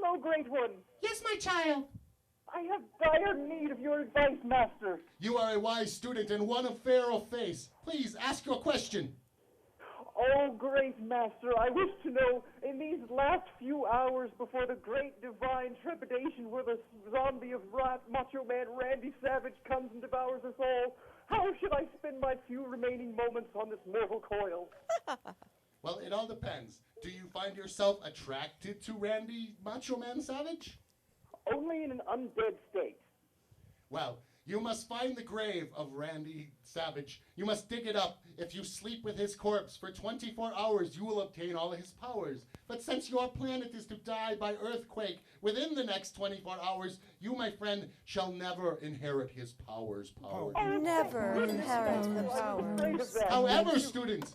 Hello, Great One. Yes, my child. I have dire need of your advice, Master. You are a wise student and one of Pharaoh face. Please, ask your question. Oh, great Master, I wish to know, in these last few hours before the great divine trepidation where the zombie of Macho Man Randy Savage comes and devours us all, how should I spend my few remaining moments on this mortal coil? Well, it all depends. Do you find yourself attracted to Randy Macho Man Savage? Only in an undead state. Well, you must find the grave of Randy Savage. You must dig it up. If you sleep with his corpse for 24 hours, you will obtain all his powers. But since your planet is to die by earthquake within the next 24 hours, you, my friend, shall never inherit his powers. Never inherit the powers. However, student,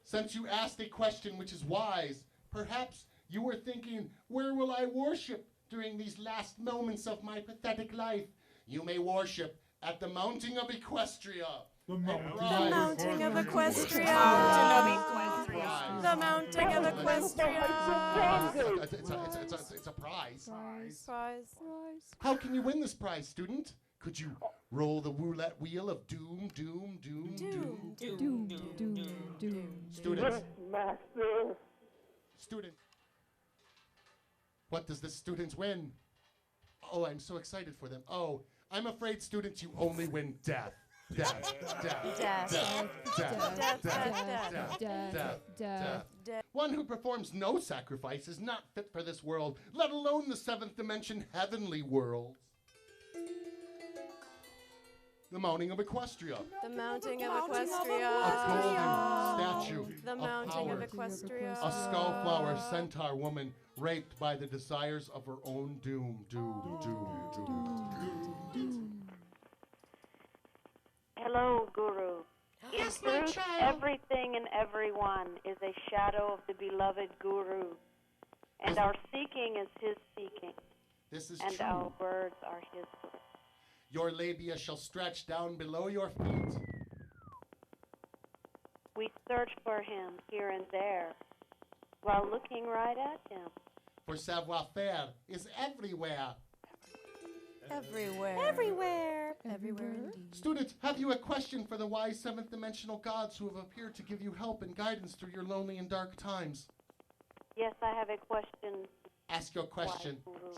since you asked a question which is wise, perhaps you were thinking, where will I worship during these last moments of my pathetic life? You may worship at the mounting of Equestria. The mounting of Equestria. The mounting of Equestria. It's a prize. Prize. How can you win this prize, student? Could you roll the roulette wheel of doom, doom, doom, doom? Student. Yes, Master. Student. What does this student win? Oh, I'm so excited for them. Oh, I'm afraid, students, you only win death. Death. One who performs no sacrifice is not fit for this world, let alone the seventh dimension heavenly world. The mounting of Equestria. The mounting of Equestria. A golden statue The mounting of power. Equestria. A skullflower centaur woman raped by the desires of her own doom. Hello, Guru. Yes, In truth, everything and everyone is a shadow of the beloved Guru. And our seeking is his seeking. This is And true. our words are his words. Your labia shall stretch down below your feet. We search for him here and there while looking right at him. For savoir-faire is everywhere. Everywhere. Everywhere indeed. Students, have you a question for the wise seventh dimensional gods who have appeared to give you help and guidance through your lonely and dark times? Yes, I have a question. Ask your question. Wise Guru.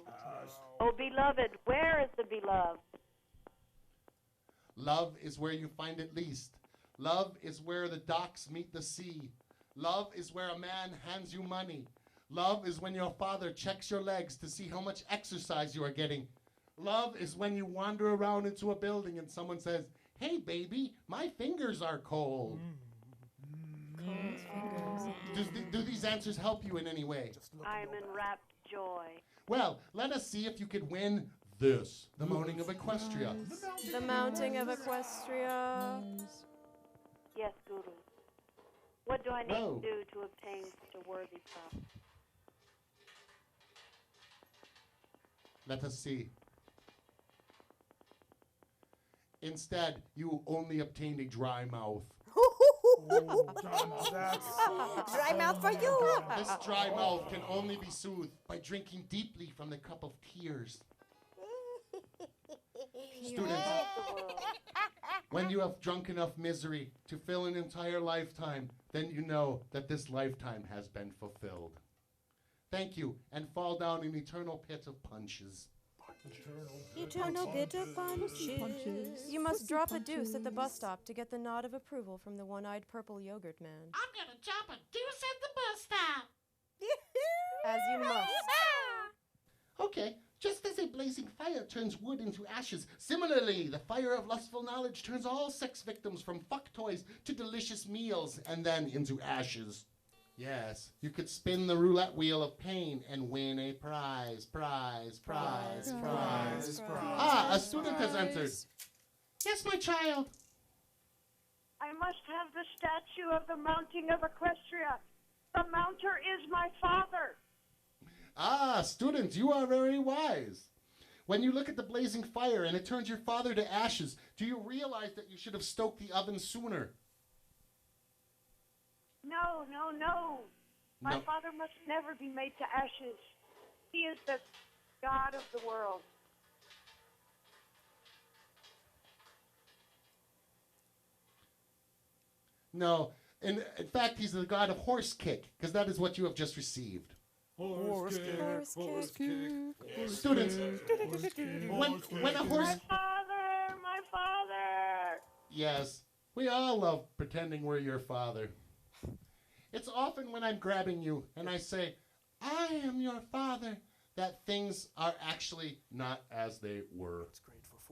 Oh, beloved, where is the beloved? Love is where you find it least. Love is where the docks meet the sea. Love is where a man hands you money. Love is when your father checks your legs to see how much exercise you are getting. Love is when you wander around into a building and someone says, "Hey, baby, my fingers are cold." Cold fingers. Do these answers help you in any way? I'm in rapt joy. Well, let us see if you could win this, the mounting of Equestria. The mounting of Equestria. Yes, Guru. What do I need No. to do to obtain such a worthy prize? Let us see. Instead, you only obtained a dry mouth. Dry mouth for you. This dry mouth can only be soothed by drinking deeply from the cup of tears. Students, when you have drunk enough misery to fill an entire lifetime, then you know that this lifetime has been fulfilled. Thank you, and fall down in eternal pit of punches. Eternal bitter punches. You must drop a deuce at the bus stop to get the nod of approval from the one-eyed purple yogurt man. I'm gonna drop a deuce at the bus stop. As you must. Okay, just as a blazing fire turns wood into ashes, similarly, the fire of lustful knowledge turns all sex victims from fuck toys to delicious meals and then into ashes. Yes, you could spin the roulette wheel of pain and win a prize. Ah, a student has entered. Yes, my child. I must have the statue of the mounting of Equestria. The mounter is my father. Ah, student, you are very wise. When you look at the blazing fire and it turns your father to ashes, do you realize that you should have stoked the oven sooner? No. My No. father must never be made to ashes. He is the God of the world. No. In fact, he's the god of horse kick, because that is what you have just received. Horse kick. Horse kick. Students, when a horse... My father. Yes, we all love pretending we're your father. It's often when I'm grabbing you and I say, I am your father, that things are actually not as they were.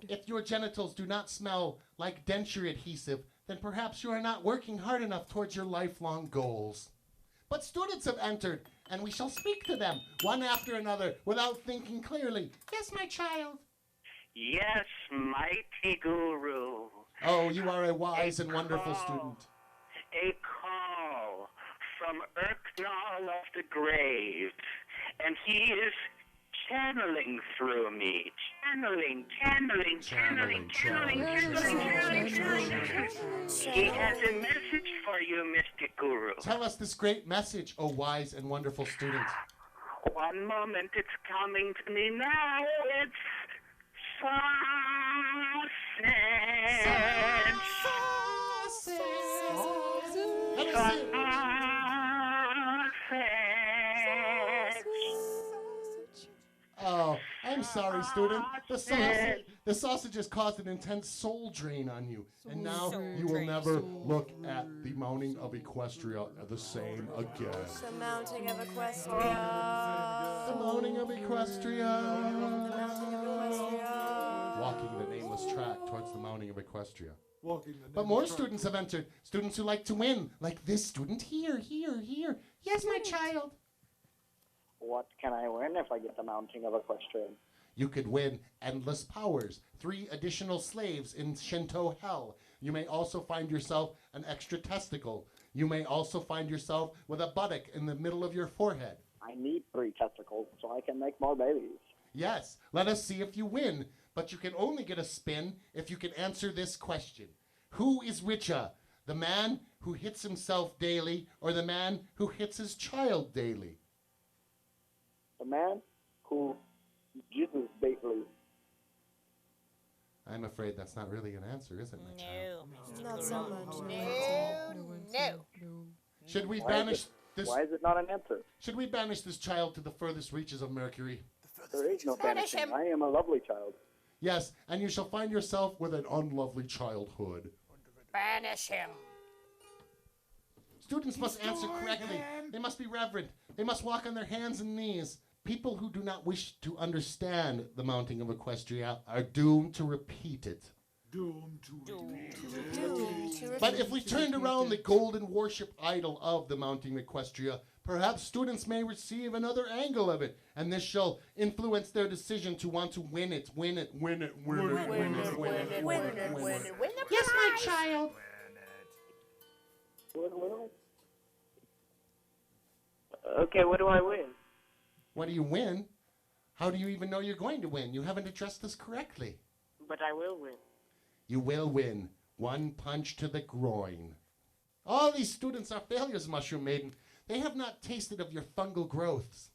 If your genitals do not smell like denture adhesive, then perhaps you are not working hard enough towards your lifelong goals. But students have entered, and we shall speak to them, one after another, without thinking clearly. Yes, my child. Yes, mighty guru. Oh, you are a wise and wonderful student. A call from Urknall of the grave, and he is channeling through me. Channeling. He has a message for you, Mr. Guru. Tell us this great message, O wise and wonderful student. One moment, it's coming to me now. It's Oh, I'm sorry, student. The sausage has caused an intense soul drain on you, and now you will never look at the mounting of Equestria the same again. The mounting of Equestria. The mounting of Equestria. The mounting of Equestria. Walking the nameless track towards the mounting of Equestria. But more students have entered. Students who like to win, like this student here. Yes, my child. What can I win if I get the mounting of Equestrian? You could win endless powers, 3 additional slaves in Shinto hell. You may also find yourself an extra testicle. You may also find yourself with a buttock in the middle of your forehead. I need 3 testicles so I can make more babies. Yes, let us see if you win. But you can only get a spin if you can answer this question. Who is richer, the man who hits himself daily or the man who hits his child daily? The man who uses daily. I'm afraid that's not really an answer, is it, my child? Not so much. No. Should we banish this? Why is it not an answer? Should we banish this child to the furthest reaches of Mercury? There is no banishing. I am a lovely child. Yes, and you shall find yourself with an unlovely childhood. Banish him. Students must answer correctly. They must be reverent. They must walk on their hands and knees. People who do not wish to understand the mounting of Equestria are doomed to repeat it. But if we turned around the golden worship idol of the mounting Equestria, perhaps students may receive another angle of it, and this shall influence their decision to want to win it. Yes, my child. Okay, what do I win? What do you win? How do you even know you're going to win? You haven't addressed this correctly. But I will win. You will win. 1 punch to the groin. All these students are failures, Mushroom Maiden. They have not tasted of your fungal growths.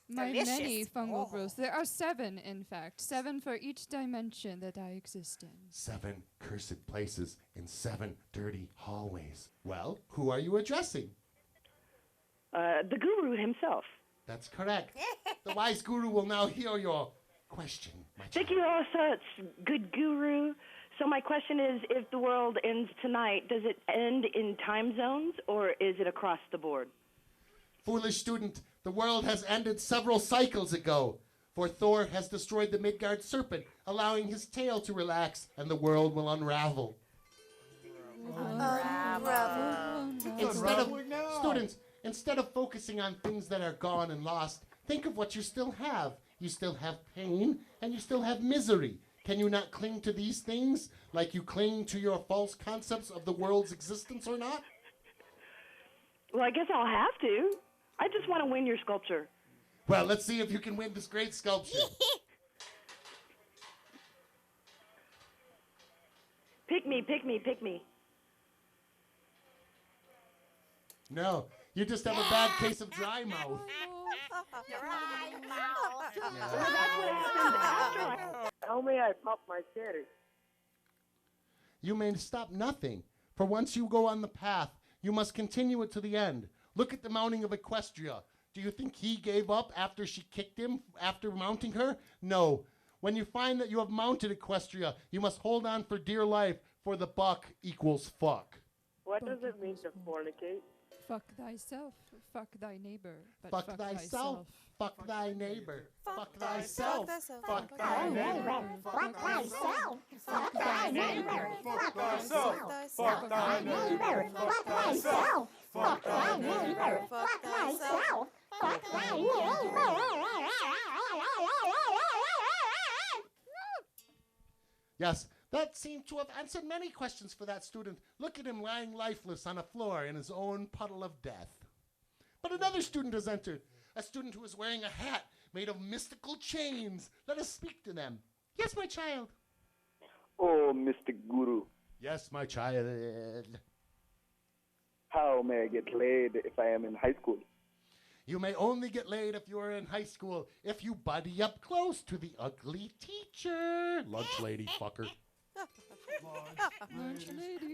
My Delicious. many fungal growths. There are 7, in fact. 7 for each dimension that I exist in. 7 cursed places in 7 dirty hallways. Well, who are you addressing? The guru himself. That's correct. The wise guru will now hear your question, my child. Thank you all, such good guru. So my question is, if the world ends tonight, does it end in time zones or is it across the board? Foolish student, the world has ended several cycles ago, for Thor has destroyed the Midgard serpent, allowing his tail to relax, and the world will unravel. Instead of focusing on things that are gone and lost, think of what you still have. You still have pain, and you still have misery. Can you not cling to these things like you cling to your false concepts of the world's existence or not? Well, I guess I'll have to. I just want to win your sculpture. Well, let's see if you can win this great sculpture. Pick me, pick me, pick me. No, you just have a bad case of dry mouth. Dry mouth. Well, that's what happens after I... How may I pop my cherry? You may stop nothing, for once you go on the path, you must continue it to the end. Look at the mounting of Equestria. Do you think he gave up after she kicked him after mounting her? No. When you find that you have mounted Equestria, you must hold on for dear life, for the buck equals fuck. What does it mean to fornicate? Fuck thyself, fuck thy neighbor, but Fuck thyself, fuck thy neighbor, fuck thyself, Fuck thy neighbor, Fuck thyself. Fuck thy neighbor. Fuck thyself. Fuck thy neighbor. Fuck thyself. Fuck thy neighbor. Fuck thyself. Fuck thy neighbor. Yes, that seemed to have answered many questions for that student. Look at him lying lifeless on a floor in his own puddle of death. But another student has entered, a student who is wearing a hat made of mystical chains. Let us speak to them. Yes, my child. Oh, Mr. Guru, Yes, my child. how may I get laid if I am in high school? You may only get laid if you are in high school, if you buddy up close to the ugly teacher. Lunch lady, fucker. Lunch lady.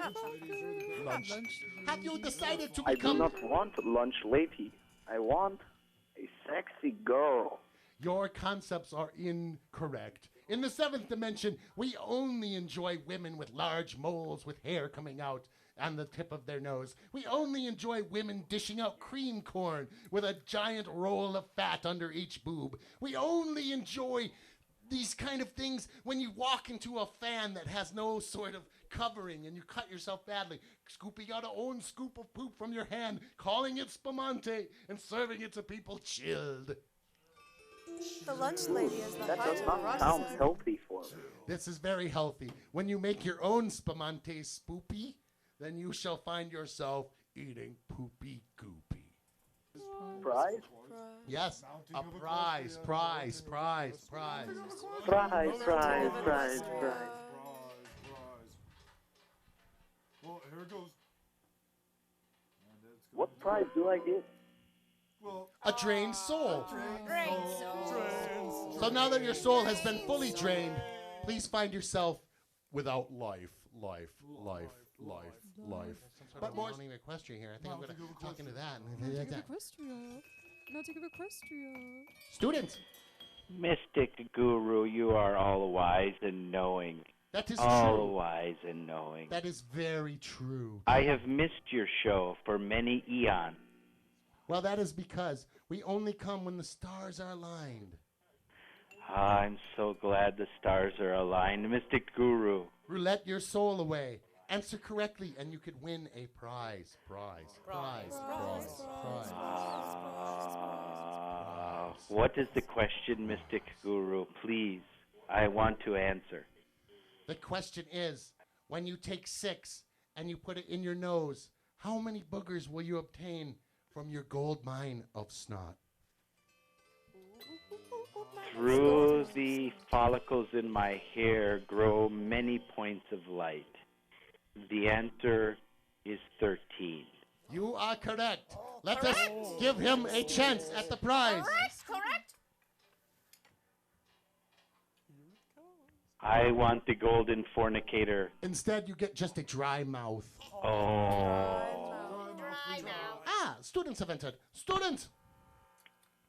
Lunch. Have you decided to I do become... not want lunch lady. I want a sexy girl. Your concepts are incorrect. In the 7th dimension, we only enjoy women with large moles with hair coming out on the tip of their nose. We only enjoy women dishing out cream corn with a giant roll of fat under each boob. We only enjoy these kind of things when you walk into a fan that has no sort of covering and you cut yourself badly, scooping out a own scoop of poop from your hand, calling it spumante, and serving it to people chilled. The lunch lady is the That height does of not sound eroticism. healthy for me. This is very healthy. When you make your own spumante spoopy, then you shall find yourself eating poopy goopy. Prize? Yes, a prize, prize, prize, prize. Prize, prize, prize, prize. Well, here it goes. What prize do I get? Well, A drained soul. Drained soul. So now that your soul has been fully drained, please find yourself without life, life, life, life, life. But more equestrian here. I think I'm going to talk into that. Mounting of Equestria. Mounting of Equestria. Students, Mystic Guru, you are all wise and knowing. that is All true. wise and knowing. That is very true. I have missed your show for many eons. Well, that is because we only come when the stars are aligned. I'm so glad the stars are aligned. Mystic Guru. Roulette your soul away. Answer correctly, and you could win a prize. Prize, prize, prize, prize. What is the question, Mystic Guru? Please, I want to answer. The question is, when you take 6 and you put it in your nose, how many boogers will you obtain from your gold mine of snot? Through the follicles in my hair grow many points of light. The answer is 13. You are correct. Let us give him a chance at the prize. Correct. I want the golden fornicator. Instead, you get just a dry mouth. Oh. Dry mouth. Ah, students have entered. Students!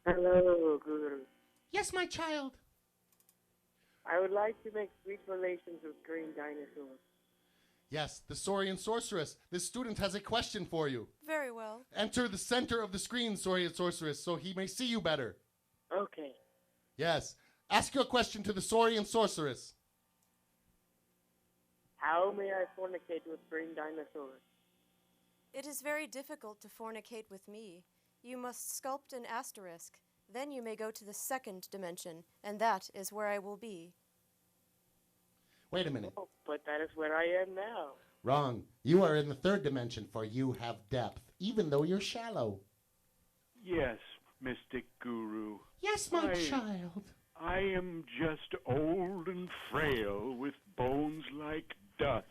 Hello, Guru. Yes, my child. I would like to make sweet relations with green dinosaurs. Yes, the Saurian sorceress. This student has a question for you. Very well. Enter the center of the screen, Saurian sorceress, so he may see you better. Okay. Yes. Ask your question to the Saurian sorceress. How may I fornicate with green dinosaurs? It is very difficult to fornicate with me. You must sculpt an asterisk. Then you may go to the 2nd dimension, and that is where I will be. Wait a minute. Oh, but that is where I am now. Wrong. You are in the 3rd dimension, for you have depth, even though you're shallow. Yes, Mystic Guru. Yes, my child. I am just old and frail with bones like dust.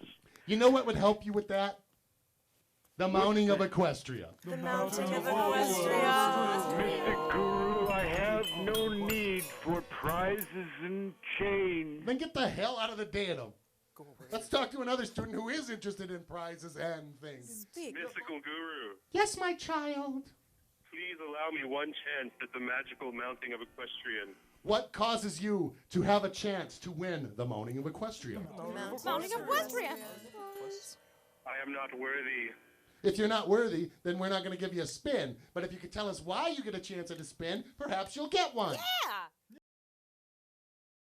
You know what would help you with that? The mounting of Equestria. The mounting of Equestria. Mystic Guru, I have no need for prizes and chains. Then get the hell out of the datum. Let's talk to another student who is interested in prizes and things. Mystical Guru, Yes, my child. please allow me one chance at the magical mounting of Equestrian. What causes you to have a chance to win the mounting of Equestria? Mounting of Equestria. I am not worthy. If you're not worthy, then we're not going to give you a spin. But if you could tell us why you get a chance at a spin, perhaps you'll get one. Yeah.